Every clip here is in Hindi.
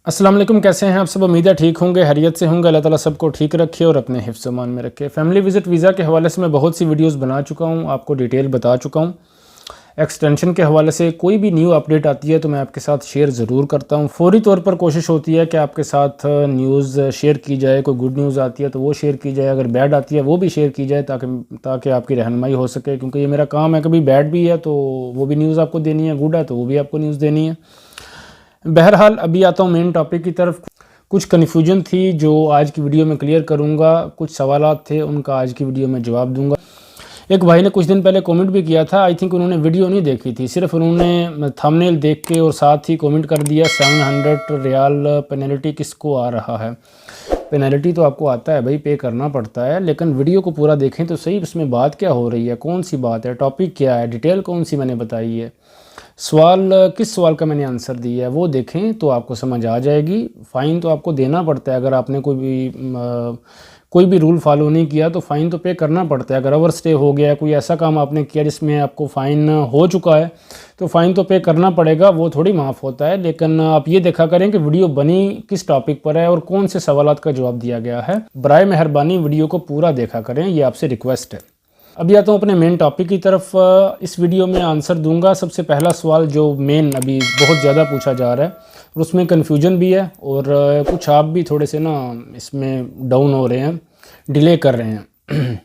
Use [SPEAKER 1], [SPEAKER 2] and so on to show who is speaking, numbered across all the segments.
[SPEAKER 1] अस्सलाम वालेकुम, कैसे हैं आप सब। उम्मीद है ठीक होंगे, हैरियत से होंगे। अल्लाह ताला सबको ठीक रखे और अपने हिफ्ज़ मान में रखे। फैमिली विज़िट वीज़ा के हवाले से मैं बहुत सी वीडियोस बना चुका हूं, आपको डिटेल बता चुका हूं। एक्सटेंशन के हवाले से कोई भी न्यू अपडेट आती है तो मैं आपके साथ शेयर ज़रूर करता हूं। फौरी तौर पर कोशिश होती है कि आपके साथ न्यूज़ शेयर की जाए। कोई गुड न्यूज़ आती है तो वो शेयर की जाए, अगर बैड आती है वो भी शेयर की जाए ताकि आपकी रहनुमाई हो सके, क्योंकि ये मेरा काम है। कभी बैड भी है तो वो भी न्यूज़ आपको देनी है, गुड है तो वो भी आपको न्यूज़ देनी है। बहरहाल अभी आता हूँ मेन टॉपिक की तरफ। कुछ कन्फ्यूजन थी जो आज की वीडियो में क्लियर करूँगा, कुछ सवालात थे उनका आज की वीडियो में जवाब दूंगा। एक भाई ने कुछ दिन पहले कमेंट भी किया था, आई थिंक उन्होंने वीडियो नहीं देखी थी, सिर्फ उन्होंने थंबनेल देख के और साथ ही कमेंट कर दिया 700 रियाल पेनल्टी किसको आ रहा है। पेनल्टी तो आपको आता है भाई, पे करना पड़ता है, लेकिन वीडियो को पूरा देखें तो सही उसमें बात क्या हो रही है, कौन सी बात है, टॉपिक क्या है, डिटेल कौन सी मैंने बताई है, सवाल किस सवाल का मैंने आंसर दिया है वो देखें तो आपको समझ आ जाएगी। फ़ाइन तो आपको देना पड़ता है, अगर आपने कोई भी रूल फॉलो नहीं किया तो फ़ाइन तो पे करना पड़ता है। अगर ओवर स्टे हो गया, कोई ऐसा काम आपने किया जिसमें आपको फ़ाइन हो चुका है तो फ़ाइन तो पे करना पड़ेगा, वो थोड़ी माफ़ होता है। लेकिन आप ये देखा करें कि वीडियो बनी किस टॉपिक पर है और कौन से सवालात का जवाब दिया गया है। बराए मेहरबानी वीडियो को पूरा देखा करें, ये आपसे रिक्वेस्ट है। अभी आता हूँ अपने मेन टॉपिक की तरफ। इस वीडियो में आंसर दूंगा। सबसे पहला सवाल जो मेन अभी बहुत ज़्यादा पूछा जा रहा है और उसमें कन्फ्यूजन भी है और कुछ आप भी थोड़े से ना इसमें डाउन हो रहे हैं, डिले कर रहे हैं।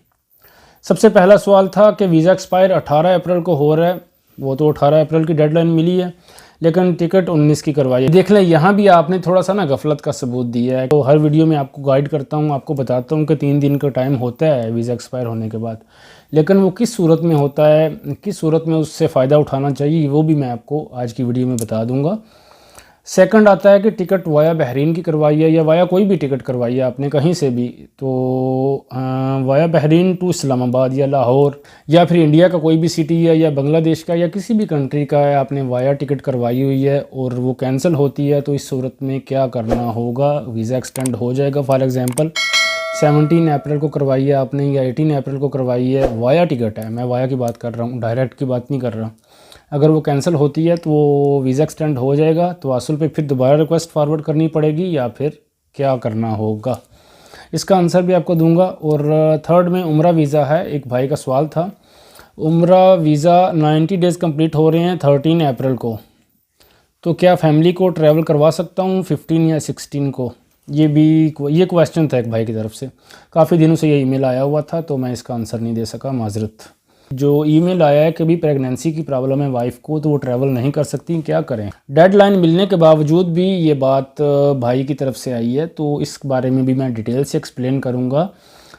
[SPEAKER 1] सबसे पहला सवाल था कि वीज़ा एक्सपायर 18 अप्रैल को हो रहा है। वो तो 18 अप्रैल की डेडलाइन मिली है, लेकिन टिकट 19 की करवाई है। देख लें, यहाँ भी आपने थोड़ा सा ना गफलत का सबूत दिया है। तो हर वीडियो में आपको गाइड करता हूँ, आपको बताता हूँ कि 3 दिन का टाइम होता है वीज़ा एक्सपायर होने के बाद, लेकिन वो किस सूरत में होता है, किस सूरत में उससे फ़ायदा उठाना चाहिए, वो भी मैं आपको आज की वीडियो में बता दूँगा। सेकंड आता है कि टिकट वाया बहरीन की करवाई है या वाया कोई भी टिकट करवाई है आपने कहीं से भी, तो वाया बहरीन टू इस्लामाबाद या लाहौर या फिर इंडिया का कोई भी सिटी है या बांग्लादेश का या किसी भी कंट्री का है, आपने वाया टिकट करवाई हुई है और वो कैंसिल होती है तो इस सूरत में क्या करना होगा। वीज़ा एक्सटेंड हो जाएगा। फॉर एग्ज़ाम्पल 17 अप्रैल को करवाई है आपने या 18 अप्रैल को करवाई है, वाया टिकट है, मैं वाया की बात कर रहा हूँ, डायरेक्ट की बात नहीं कर रहा। अगर वो कैंसिल होती है तो वो वीज़ा एक्सटेंड हो जाएगा, तो असल पे फिर दोबारा रिक्वेस्ट फॉरवर्ड करनी पड़ेगी या फिर क्या करना होगा, इसका आंसर भी आपको दूंगा। और थर्ड में उम्रा वीज़ा है। एक भाई का सवाल था, उम्रा वीज़ा 90 डेज़ कंप्लीट हो रहे हैं 13 अप्रैल को, तो क्या फैमिली को ट्रैवल करवा सकता हूँ 15 या 16 को। ये क्वेश्चन था एक भाई की तरफ से, काफ़ी दिनों से ये ईमेल आया हुआ था तो मैं इसका आंसर नहीं दे सका, माजरत। जो ईमेल आया है कि भी प्रेगनेंसी की प्रॉब्लम है वाइफ को तो वो ट्रैवल नहीं कर सकती, क्या करें। डेडलाइन मिलने के बावजूद भी ये बात भाई की तरफ से आई है, तो इस बारे में भी मैं डिटेल से एक्सप्लेन करूँगा,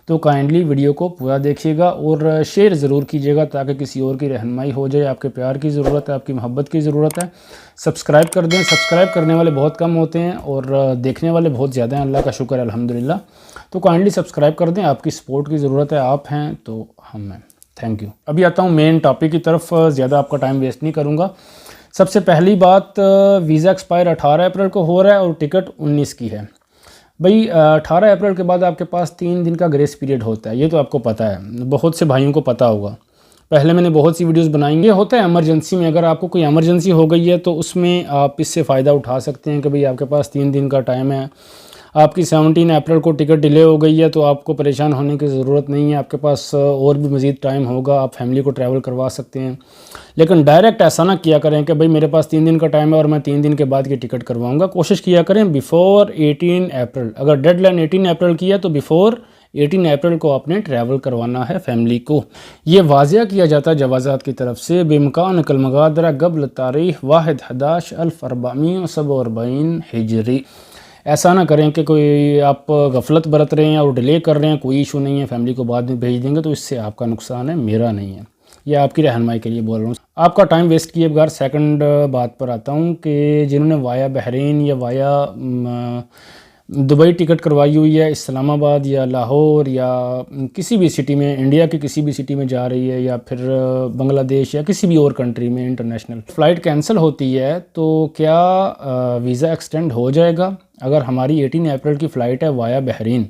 [SPEAKER 1] तो काइंडली वीडियो को पूरा देखिएगा और शेयर ज़रूर कीजिएगा ताकि किसी और की रहनुमाई हो जाए। आपके प्यार की ज़रूरत है, आपकी मोहब्बत की ज़रूरत है। सब्सक्राइब कर दें, सब्सक्राइब करने वाले बहुत कम होते हैं और देखने वाले बहुत ज़्यादा हैं, अल्लाह का शुक्र है अल्हम्दुलिल्लाह। तो काइंडली सब्सक्राइब कर दें, आपकी सपोर्ट की ज़रूरत है, आप हैं तो हम हैं। Thank you. अभी आता हूँ मेन टॉपिक की तरफ, ज़्यादा आपका टाइम वेस्ट नहीं करूँगा। सबसे पहली बात, वीज़ा एक्सपायर 18 अप्रैल को हो रहा है और टिकट 19 की है। भाई 18 अप्रैल के बाद आपके पास 3 दिन का ग्रेस पीरियड होता है, ये तो आपको पता है, बहुत से भाइयों को पता होगा। पहले मैंने बहुत सी वीडियोस बनाई। ये होता है इमरजेंसी में, अगर आपको कोई इमरजेंसी हो गई है तो उसमें आप इससे फ़ायदा उठा सकते हैं कि भाई आपके पास 3 दिन का टाइम है, आपकी 17 अप्रैल को टिकट डिले हो गई है तो आपको परेशान होने की ज़रूरत नहीं है, आपके पास और भी मज़ीद टाइम होगा, आप फैमिली को ट्रैवल करवा सकते हैं। लेकिन डायरेक्ट ऐसा ना किया करें कि भाई मेरे पास 3 दिन का टाइम है और मैं 3 दिन के बाद की टिकट करवाऊंगा। कोशिश किया करें बिफ़ोर 18 अप्रैल, अगर डेडलाइन 18 अप्रैल की है तो बिफ़ोर 18 अप्रैल को आपने ट्रैवल करवाना है फैमिली को। ये वाजिया किया जाता है जवाज़ात की तरफ से, बेमकान कलमगादरा गबल तारीख वाहिद 11,447 हिजरी। ऐसा ना करें कि कोई आप गफलत बरत रहे हैं और डिले कर रहे हैं, कोई इशू नहीं है, फैमिली को बाद में भेज देंगे, तो इससे आपका नुकसान है, मेरा नहीं है। ये आपकी रहनुमाई के लिए बोल रहा हूँ, आपका टाइम वेस्ट किए बगैर। सेकंड बात पर आता हूँ कि जिन्होंने वाया बहरीन या वाया दुबई टिकट करवाई हुई है, इस्लामाबाद या लाहौर या किसी भी सिटी में, इंडिया की किसी भी सिटी में जा रही है या फिर बांग्लादेश या किसी भी और कंट्री में इंटरनेशनल फ़्लाइट कैंसिल होती है तो क्या वीज़ा एक्सटेंड हो जाएगा। अगर हमारी 18 अप्रैल की फ़्लाइट है वाया बहरीन,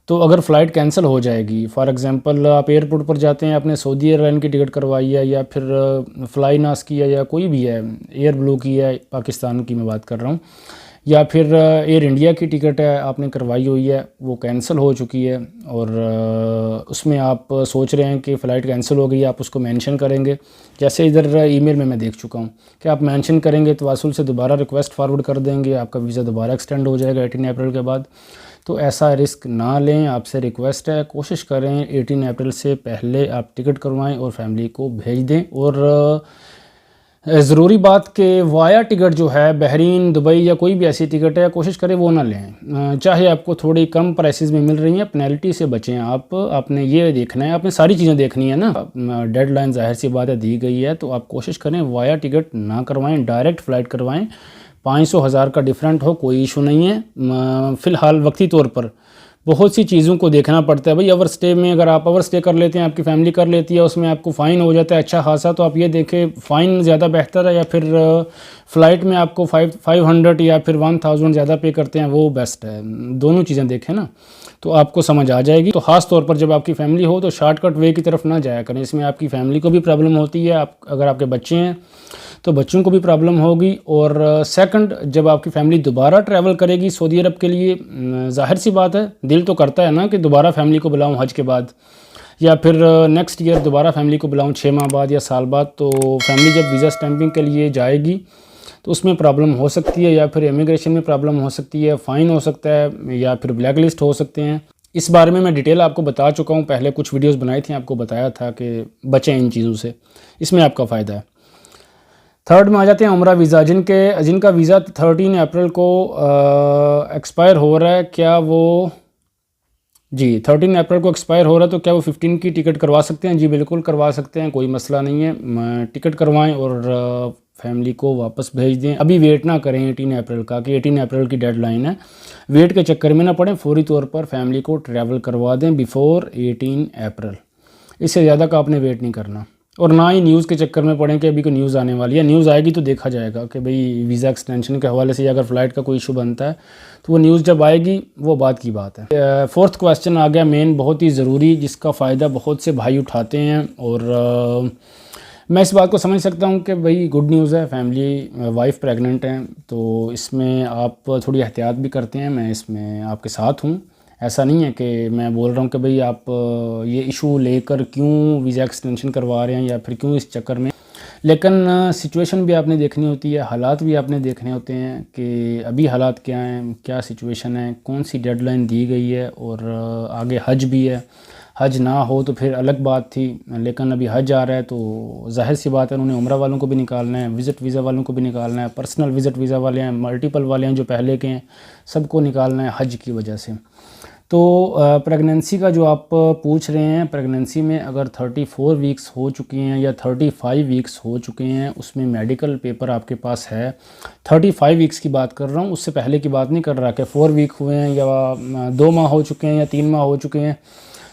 [SPEAKER 1] तो अगर फ़्लाइट कैंसिल हो जाएगी, फॉर एग्ज़ाम्पल आप एयरपोर्ट पर जाते हैं, आपने सऊदी एयरलाइन की टिकट करवाई है या फिर फ्लाई नास की है या कोई भी है, एयर ब्लू की है, पाकिस्तान की मैं बात कर रहा हूँ, या फिर एयर इंडिया की टिकट है आपने करवाई हुई है वो कैंसिल हो चुकी है और उसमें आप सोच रहे हैं कि फ़्लाइट कैंसिल हो गई है, आप उसको मेंशन करेंगे। जैसे इधर ईमेल में मैं देख चुका हूँ कि आप मेंशन करेंगे तवासुल से दोबारा रिक्वेस्ट फॉरवर्ड कर देंगे, आपका वीज़ा दोबारा एक्सटेंड हो जाएगा 18 अप्रैल के बाद। तो ऐसा रिस्क ना लें, आपसे रिक्वेस्ट है, कोशिश करें 18 अप्रैल से पहले आप टिकट करवाएं और फैमिली को भेज दें। और ज़रूरी बात कि वाया टिकट जो है बहरीन, दुबई या कोई भी ऐसी टिकट है, कोशिश करें वो ना लें। चाहे आपको थोड़ी कम प्राइसेस में मिल रही हैं, पेनल्टी से बचें। आपने ये देखना है, आपने सारी चीज़ें देखनी है ना। डेडलाइन ज़ाहिर सी बात है दी गई है, तो आप कोशिश करें वाया टिकट ना करवाएं, डायरेक्ट फ़्लाइट करवाएं। 500-1000 का डिफरेंट हो कोई इशू नहीं है। फ़िलहाल वक्ती तौर पर बहुत सी चीज़ों को देखना पड़ता है भाई। ओवर स्टे में अगर आप ओवर स्टे कर लेते हैं, आपकी फैमिली कर लेती है, उसमें आपको फ़ाइन हो जाता है अच्छा खासा, तो आप ये देखें फ़ाइन ज़्यादा बेहतर है या फिर फ़्लाइट में आपको 500 या फिर 1000 ज़्यादा पे करते हैं वो बेस्ट है। दोनों चीज़ें देखें ना तो आपको समझ आ जाएगी। तो ख़ास तौर पर जब आपकी फ़ैमिली हो तो शॉर्टकट वे की तरफ ना जाया करें, इसमें आपकी फ़ैमिली को भी प्रॉब्लम होती है। अगर आपके बच्चे हैं तो बच्चों को भी प्रॉब्लम होगी। और सेकंड, जब आपकी फैमिली दोबारा ट्रैवल करेगी सऊदी अरब के लिए, ज़ाहिर सी बात है दिल तो करता है ना कि दोबारा फैमिली को बुलाऊं हज के बाद, या फिर नेक्स्ट ईयर दोबारा फैमिली को बुलाऊं 6 माह बाद या साल बाद। तो फैमिली जब वीज़ा स्टैंपिंग के लिए जाएगी तो उसमें प्रॉब्लम हो सकती है, या फिर इमिग्रेशन में प्रॉब्लम हो सकती है, फ़ाइन हो सकता है, या फिर ब्लैक लिस्ट हो सकते हैं। इस बारे में मैं डिटेल आपको बता चुका हूँ, पहले कुछ वीडियोज़ बनाई थी, आपको बताया था कि बचें इन चीज़ों से, इसमें आपका फ़ायदा है। थर्ड में आ जाते हैं उम्रा वीज़ा, जिनका वीज़ा 13 अप्रैल को एक्सपायर हो रहा है। क्या वो जी 13 अप्रैल को एक्सपायर हो रहा है, तो क्या वो 15 की टिकट करवा सकते हैं? जी बिल्कुल करवा सकते हैं, कोई मसला नहीं है। टिकट करवाएं और फैमिली को वापस भेज दें। अभी वेट ना करें 18 अप्रैल का कि 18 अप्रैल की डेडलाइन है, वेट के चक्कर में ना पड़ें, फौरी तौर पर फैमिली को ट्रैवल करवा दें बिफोर 18 अप्रैल। इससे ज़्यादा का आपने वेट नहीं करना। और ना ही न्यूज़ के चक्कर में पड़ें कि अभी कोई न्यूज़ आने वाली है। न्यूज़ आएगी तो देखा जाएगा कि भाई वीज़ा एक्सटेंशन के हवाले से, या अगर फ़्लाइट का कोई इशू बनता है तो वो न्यूज़ जब आएगी वो बात की बात है। फोर्थ क्वेश्चन आ गया मेन, बहुत ही ज़रूरी, जिसका फ़ायदा बहुत से भाई उठाते हैं। और मैं इस बात को समझ सकता हूँ कि भाई गुड न्यूज़ है, फैमिली वाइफ प्रेग्नेंट हैं, तो इसमें आप थोड़ी एहतियात भी करते हैं। मैं इसमें आपके साथ हूँ। ऐसा नहीं है कि मैं बोल रहा हूँ कि भाई आप ये इशू लेकर क्यों वीज़ा एक्सटेंशन करवा रहे हैं या फिर क्यों इस चक्कर में, लेकिन सिचुएशन भी आपने देखनी होती है, हालात भी आपने देखने होते हैं कि अभी हालात क्या हैं, क्या सिचुएशन है, कौन सी डेडलाइन दी गई है। और आगे हज भी है, हज ना हो तो फिर अलग बात थी, लेकिन अभी हज आ रहा है तो जाहिर सी बात है उन्होंने उम्रा वालों को भी निकालना है, विज़िट वीज़ा वालों को भी निकालना है, पर्सनल विज़िट वीज़ा वाले हैं, मल्टीपल वाले हैं जो पहले के हैं, सबको निकालना है हज की वजह से। तो प्रेगनेंसी का जो आप पूछ रहे हैं, प्रेगनेंसी में अगर 34 वीक्स हो चुकी हैं या 35 वीक्स हो चुके हैं, उसमें मेडिकल पेपर आपके पास है। 35 वीक्स की बात कर रहा हूँ, उससे पहले की बात नहीं कर रहा कि 4 वीक हुए हैं या 2 माह हो चुके हैं या 3 माह हो चुके हैं,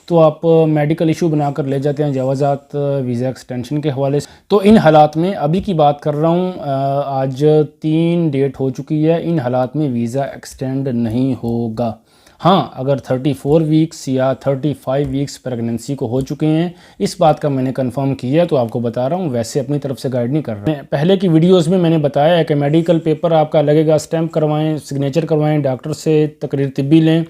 [SPEAKER 1] तो आप मेडिकल इशू बनाकर ले जाते हैं जवाज़ात वीज़ा एक्सटेंशन के हवाले से। तो इन हालात में अभी की बात कर रहा हूँ, आज 3 डेट हो चुकी है, इन हालात में वीज़ा एक्सटेंड नहीं होगा। हाँ, अगर 34 वीक्स या 35 वीक्स प्रेगनेंसी को हो चुके हैं, इस बात का मैंने कंफर्म किया तो आपको बता रहा हूँ, वैसे अपनी तरफ से गाइड नहीं कर रहा हूँ। पहले की वीडियोस में मैंने बताया है कि मेडिकल पेपर आपका लगेगा, स्टैंप करवाएं, सिग्नेचर करवाएं, डॉक्टर से तकरीर तिब्बी लें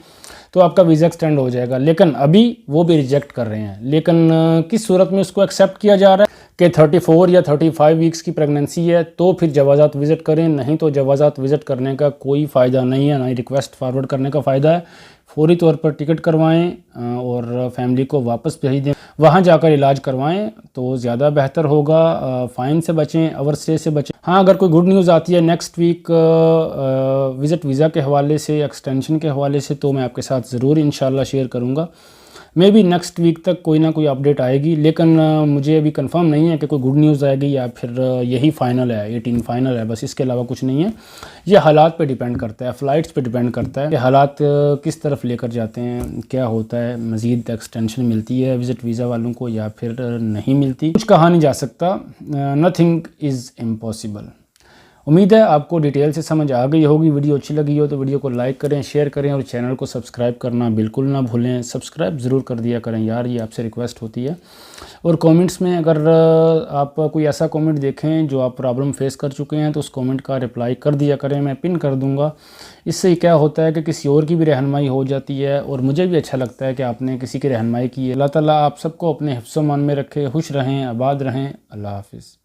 [SPEAKER 1] तो आपका वीज़ा एक्सटेंड हो जाएगा। लेकिन अभी वो भी रिजेक्ट कर रहे हैं। लेकिन किस सूरत में उसको एक्सेप्ट किया जा रहा है कि 34 या 35 वीक्स की प्रेगनेंसी है तो फिर जवाज़ात विज़िट करें, नहीं तो जवाज़ात विज़िट करने का कोई फ़ायदा नहीं है, ना ही रिक्वेस्ट फॉरवर्ड करने का फ़ायदा है। फौरी तौर पर टिकट करवाएं और फैमिली को वापस भेज दें, वहाँ जाकर इलाज करवाएं तो ज़्यादा बेहतर होगा। फ़ाइन से बचें, ओवर स्टे से बचें। हाँ, अगर कोई गुड न्यूज़ आती है नेक्स्ट वीक विज़िट वीज़ा के हवाले से, एक्सटेंशन के हवाले से, तो मैं आपके साथ ज़रूर इंशाल्लाह शेयर करूँगा। मे बी नेक्स्ट वीक तक कोई ना कोई अपडेट आएगी, लेकिन मुझे अभी कंफर्म नहीं है कि कोई गुड न्यूज़ आएगी या फिर यही फ़ाइनल है, 18 फाइनल है, बस इसके अलावा कुछ नहीं है। ये हालात पे डिपेंड करता है, फ़्लाइट्स पे डिपेंड करता है कि हालात किस तरफ लेकर जाते हैं, क्या होता है, मज़ीद एक्सटेंशन मिलती है विज़िट वीज़ा वालों को या फिर नहीं मिलती। कुछ कहा नहीं जा सकता, नथिंग इज़ इम्पॉसिबल। उम्मीद है आपको डिटेल से समझ आ गई होगी। वीडियो अच्छी लगी हो तो वीडियो को लाइक करें, शेयर करें और चैनल को सब्सक्राइब करना बिल्कुल ना भूलें। सब्सक्राइब ज़रूर कर दिया करें यार, ये आपसे रिक्वेस्ट होती है। और कमेंट्स में अगर आप कोई ऐसा कमेंट देखें जो आप प्रॉब्लम फेस कर चुके हैं तो उस कमेंट का रिप्लाई कर दिया करें, मैं पिन कर दूंगा। इससे क्या होता है कि किसी और की भी रहनुमाई हो जाती है और मुझे भी अच्छा लगता है कि आपने किसी की रहनुमाई की है। अल्लाह ताला आप सबको अपने हिफ्ज़-ओ-मान में रखे, खुश रहें, आबाद रहें। अल्लाह हाफ़िज़।